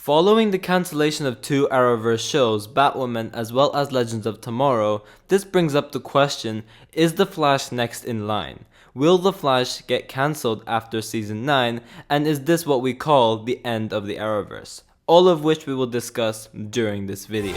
Following the cancellation of two Arrowverse shows, Batwoman as well as Legends of Tomorrow, this brings up the question, is The Flash next in line? Will The Flash get cancelled after Season 9, and is this what we call the end of the Arrowverse? All of which we will discuss during this video.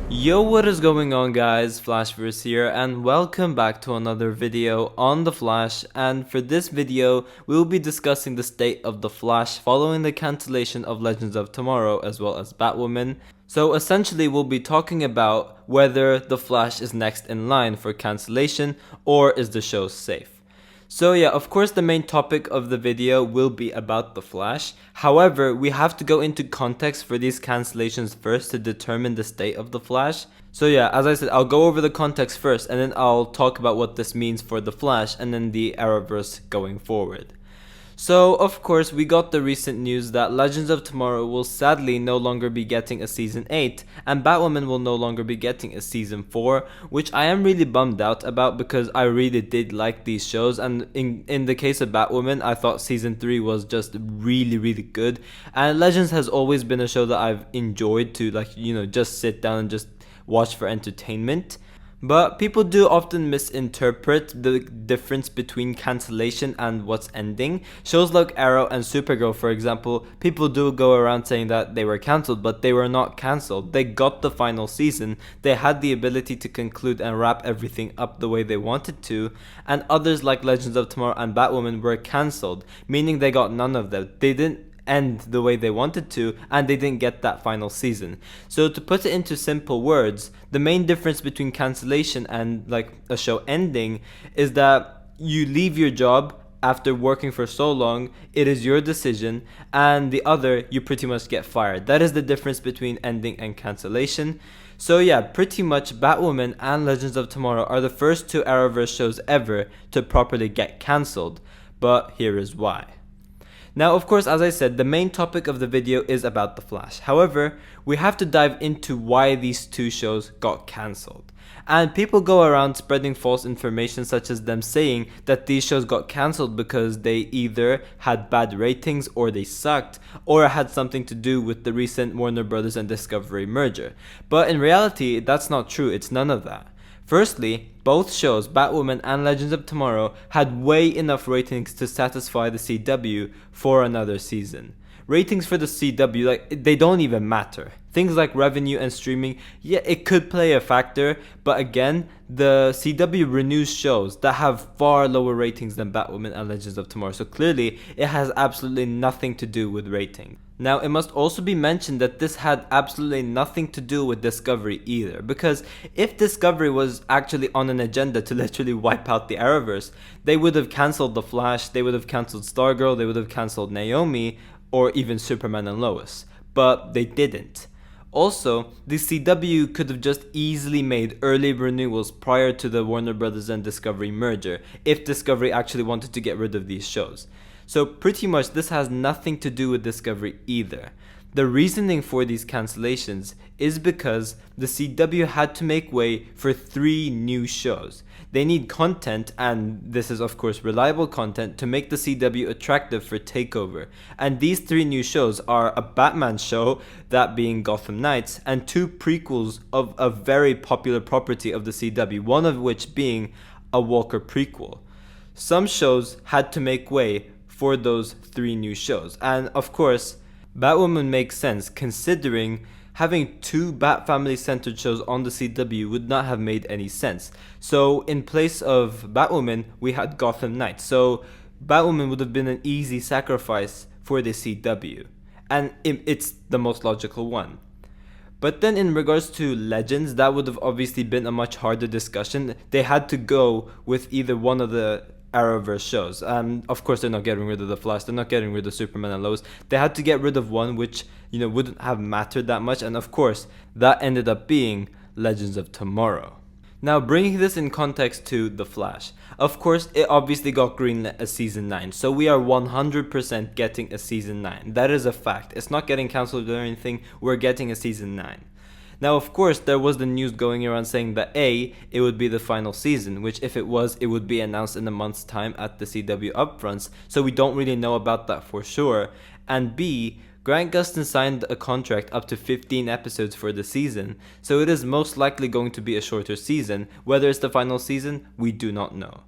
Yo, what is going on guys, Flashverse here, and welcome back to another video on The Flash. And for this video, we will be discussing the state of The Flash following the cancellation of Legends of Tomorrow as well as Batwoman. So essentially we'll be talking about whether The Flash is next in line for cancellation or is the show safe. So yeah, of course the main topic of the video will be about The Flash. However, we have to go into context for these cancellations first to determine the state of The Flash. So yeah, as I said, I'll go over the context first and then I'll talk about what this means for The Flash and then the Arrowverse going forward. So, of course, we got the recent news that Legends of Tomorrow will sadly no longer be getting a Season 8, and Batwoman will no longer be getting a Season 4, which I am really bummed out about because I really did like these shows, and in the case of Batwoman, I thought Season 3 was just really good, and Legends has always been a show that I've enjoyed to, just sit down and just watch for entertainment. But people do often misinterpret the difference between cancellation and what's ending. Shows like Arrow and Supergirl, for example, people do go around saying that they were cancelled, but they were not cancelled. They got the final season, they had the ability to conclude and wrap everything up the way they wanted to, and others like Legends of Tomorrow and Batwoman were cancelled, meaning they got none of them. They didn't end the way they wanted to, and they didn't get that final season. So to put it into simple words, the main difference between cancellation and like a show ending is that you leave your job after working for so long, it is your decision, and the other, you pretty much get fired. That is the difference between ending and cancellation. So yeah, pretty much Batwoman and Legends of Tomorrow are the first two Arrowverse shows ever to properly get cancelled, but here is why. Now, of course, as I said, the main topic of the video is about The Flash. However, we have to dive into why these two shows got cancelled. And people go around spreading false information such as them saying that these shows got cancelled because they either had bad ratings or they sucked or had something to do with the recent Warner Bros. And Discovery merger. But in reality, that's not true. It's none of that. Firstly, both shows, Batwoman and Legends of Tomorrow, had way enough ratings to satisfy the CW for another season. Ratings for the CW, they don't even matter. Things like revenue and streaming, yeah, it could play a factor, but again, the CW renews shows that have far lower ratings than Batwoman and Legends of Tomorrow, so clearly it has absolutely nothing to do with rating. Now, it must also be mentioned that this had absolutely nothing to do with Discovery either, because if Discovery was actually on an agenda to literally wipe out the Arrowverse, they would have cancelled The Flash, they would have cancelled Stargirl, they would have cancelled Naomi, or even Superman and Lois, but they didn't. Also, the CW could have just easily made early renewals prior to the Warner Bros. And Discovery merger if Discovery actually wanted to get rid of these shows. So pretty much this has nothing to do with Discovery either. The reasoning for these cancellations is because the CW had to make way for 3 new shows. They need content, and this is of course reliable content, to make the CW attractive for takeover. And these 3 new shows are a Batman show, that being Gotham Knights, and 2 prequels of a very popular property of the CW, one of which being a Walker prequel. Some shows had to make way for those 3 new shows, and of course Batwoman makes sense considering having 2 Bat Family centered shows on the CW would not have made any sense. So in place of Batwoman, we had Gotham Knights. So Batwoman would have been an easy sacrifice for the CW, and it's the most logical one. But then in regards to Legends, that would have obviously been a much harder discussion. They had to go with either one of the Arrowverse shows. Of course, they're not getting rid of The Flash, they're not getting rid of Superman and Lois. They had to get rid of one which, wouldn't have mattered that much, and of course, that ended up being Legends of Tomorrow. Now, bringing this in context to The Flash, of course, it obviously got greenlit as Season 9, so we are 100% getting a Season 9. That is a fact. It's not getting cancelled or anything, we're getting a Season 9. Now, of course, there was the news going around saying that A, it would be the final season, which if it was, it would be announced in a month's time at the CW upfronts, so we don't really know about that for sure. And B, Grant Gustin signed a contract up to 15 episodes for the season, so it is most likely going to be a shorter season. Whether it's the final season, we do not know.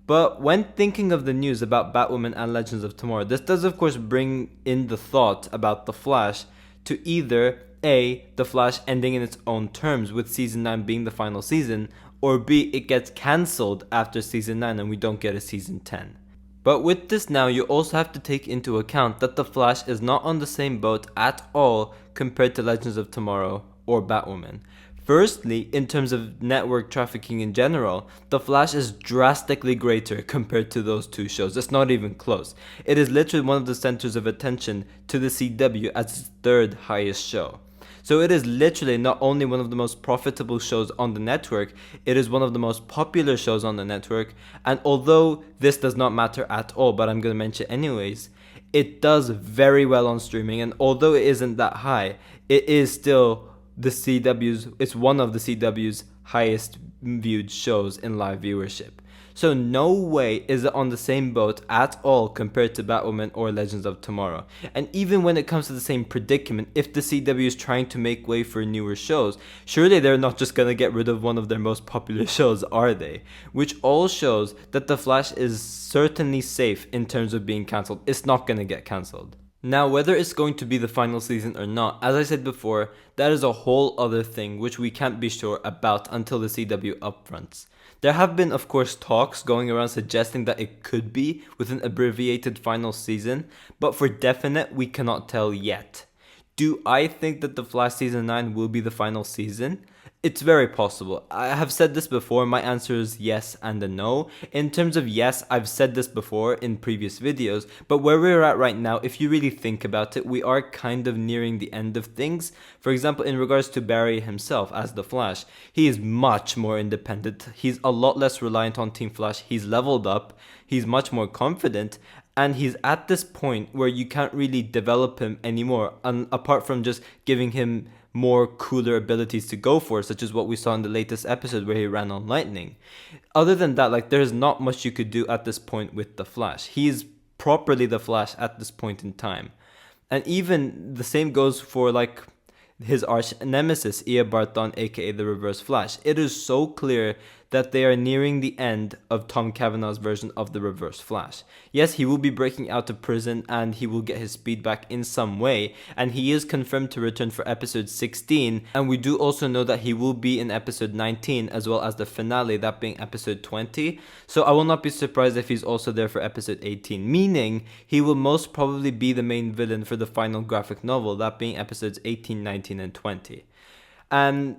But when thinking of the news about Batwoman and Legends of Tomorrow, this does of course bring in the thought about The Flash to either A, The Flash ending in its own terms with season 9 being the final season, or B, it gets cancelled after season 9 and we don't get a season 10. But with this now, you also have to take into account that The Flash is not on the same boat at all compared to Legends of Tomorrow or Batwoman. Firstly, in terms of network trafficking in general, The Flash is drastically greater compared to those two shows. It's not even close. It is literally one of the centers of attention to the CW as its third highest show. So it is literally not only one of the most profitable shows on the network, it is one of the most popular shows on the network. And although this does not matter at all, but I'm going to mention anyways, it does very well on streaming. And although it isn't that high, it is still it's one of the CW's highest viewed shows in live viewership. So no way is it on the same boat at all compared to Batwoman or Legends of Tomorrow. And even when it comes to the same predicament, if the CW is trying to make way for newer shows, surely they're not just gonna get rid of one of their most popular shows, are they? Which all shows that The Flash is certainly safe in terms of being cancelled. It's not gonna get cancelled. Now, whether it's going to be the final season or not, as I said before, that is a whole other thing which we can't be sure about until the CW upfronts. There have been, of course, talks going around suggesting that it could be with an abbreviated final season, but for definite, we cannot tell yet. Do I think that The Flash Season 9 will be the final season? It's very possible. I have said this before, my answer is yes and a no. In terms of yes, I've said this before in previous videos, but where we're at right now, if you really think about it, we are kind of nearing the end of things. For example, in regards to Barry himself as the Flash, he is much more independent. He's a lot less reliant on Team Flash. He's leveled up. He's much more confident. And he's at this point where you can't really develop him anymore, apart from just giving him more cooler abilities to go for, such as what we saw in the latest episode where he ran on lightning. Other than that, there's not much you could do at this point with the Flash. He's properly the Flash at this point in time. And even the same goes for his arch nemesis, Eobard Thawne, aka the Reverse Flash. It is so clear that they are nearing the end of Tom Cavanagh's version of the Reverse Flash. Yes, he will be breaking out of prison and he will get his speed back in some way, and he is confirmed to return for episode 16, and we do also know that he will be in episode 19 as well as the finale, that being episode 20, so I will not be surprised if he's also there for episode 18, meaning he will most probably be the main villain for the final graphic novel, that being episodes 18, 19, and 20. And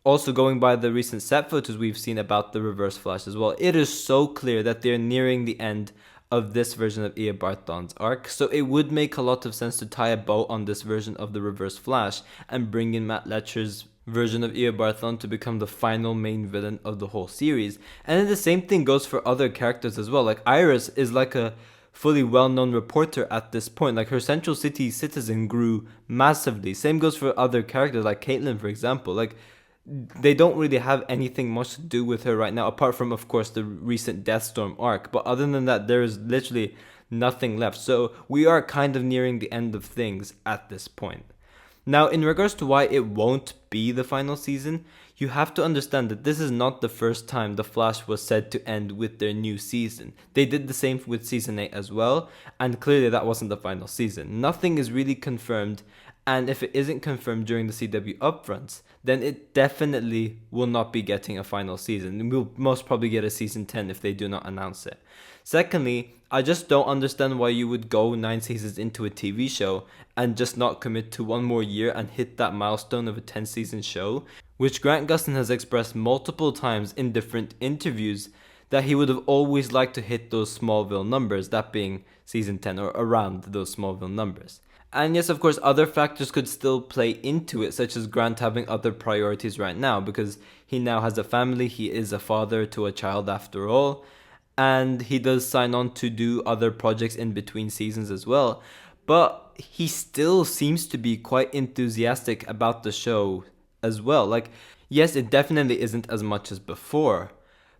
also, going by the recent set photos we've seen about the Reverse Flash as well, it is so clear that they're nearing the end of this version of Eobard Thawne's arc, so it would make a lot of sense to tie a bow on this version of the Reverse Flash and bring in Matt Letcher's version of Eobard Thawne to become the final main villain of the whole series. And then the same thing goes for other characters as well. Iris is a fully well-known reporter at this point. Her Central City citizen grew massively. Same goes for other characters like Caitlyn, for example. They don't really have anything much to do with her right now, apart from, of course, the recent Deathstorm arc. But other than that, there is literally nothing left. So we are kind of nearing the end of things at this point. Now, in regards to why it won't be the final season, you have to understand that this is not the first time The Flash was said to end with their new season. They did the same with season 8 as well, and clearly that wasn't the final season. Nothing is really confirmed, and if it isn't confirmed during the CW upfronts, then it definitely will not be getting a final season. We'll most probably get a season 10 if they do not announce it. Secondly, I just don't understand why you would go 9 seasons into a TV show and just not commit to one more year and hit that milestone of a 10-season show, which Grant Gustin has expressed multiple times in different interviews that he would have always liked to hit those Smallville numbers, that being season 10 or around those Smallville numbers. And yes, of course, other factors could still play into it, such as Grant having other priorities right now, because he now has a family, he is a father to a child after all, and he does sign on to do other projects in between seasons as well. But he still seems to be quite enthusiastic about the show as well. Like, yes, it definitely isn't as much as before,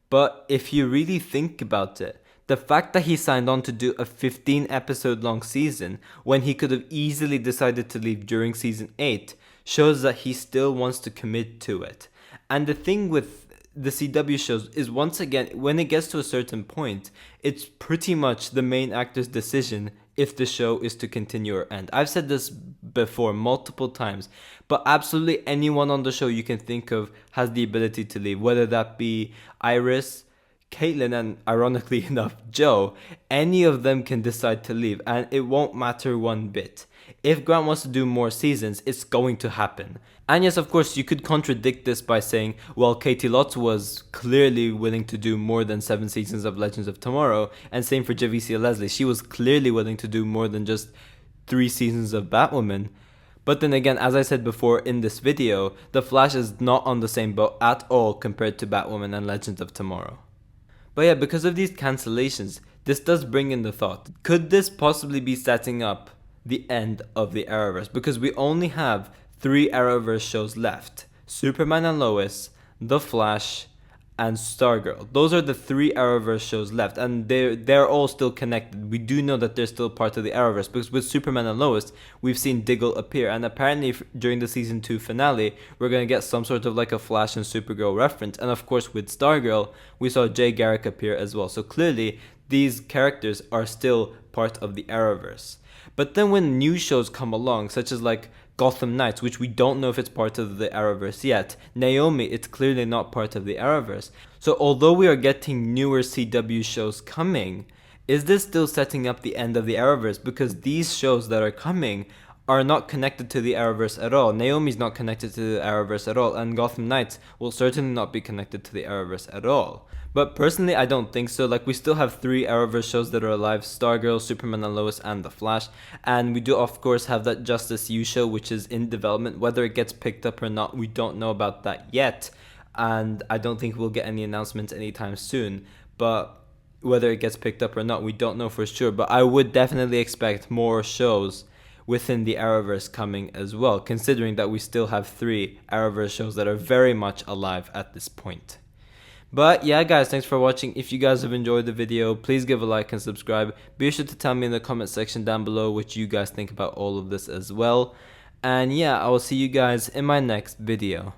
but if you really think about it, the fact that he signed on to do a 15 episode long season when he could have easily decided to leave during season 8 shows that he still wants to commit to it. And the thing with the CW shows is, once again, when it gets to a certain point, it's pretty much the main actor's decision if the show is to continue or end. I've said this before multiple times, but absolutely anyone on the show you can think of has the ability to leave, whether that be Iris, Caitlyn, and ironically enough, Joe. Any of them can decide to leave, and it won't matter one bit. If Grant wants to do more seasons, it's going to happen. And yes, of course, you could contradict this by saying, well, Katie Lotz was clearly willing to do more than 7 seasons of Legends of Tomorrow, and same for Javicia Leslie. She was clearly willing to do more than just 3 seasons of Batwoman. But then again, as I said before in this video, The Flash is not on the same boat at all compared to Batwoman and Legends of Tomorrow. But yeah, because of these cancellations, this does bring in the thought, could this possibly be setting up the end of the Arrowverse? Because we only have 3 Arrowverse shows left: Superman and Lois, The Flash, and Stargirl. Those are the 3 Arrowverse shows left, and they're all still connected. We do know that they're still part of the Arrowverse, because with Superman and Lois, we've seen Diggle appear, and apparently during the season 2 finale, we're gonna get some sort of like a Flash and Supergirl reference. And of course, with Stargirl, we saw Jay Garrick appear as well. So clearly, these characters are still part of the Arrowverse. But then when new shows come along, such as like Gotham Knights, which we don't know if it's part of the Arrowverse yet. Naomi, it's clearly not part of the Arrowverse. So although we are getting newer CW shows coming, is this still setting up the end of the Arrowverse? Because these shows that are coming are not connected to the Arrowverse at all. Naomi's not connected to the Arrowverse at all, and Gotham Knights will certainly not be connected to the Arrowverse at all. But personally, I don't think so. Like, we still have 3 Arrowverse shows that are alive: Stargirl, Superman and Lois, and The Flash. And we do, of course, have that Justice U show, which is in development. Whether it gets picked up or not, we don't know about that yet. And I don't think we'll get any announcements anytime soon. But whether it gets picked up or not, we don't know for sure. But I would definitely expect more shows within the Arrowverse coming as well, considering that we still have 3 Arrowverse shows that are very much alive at this point. But yeah, guys, thanks for watching. If you guys have enjoyed the video, please give a like and subscribe. Be sure to tell me in the comment section down below what you guys think about all of this as well. And yeah, I will see you guys in my next video.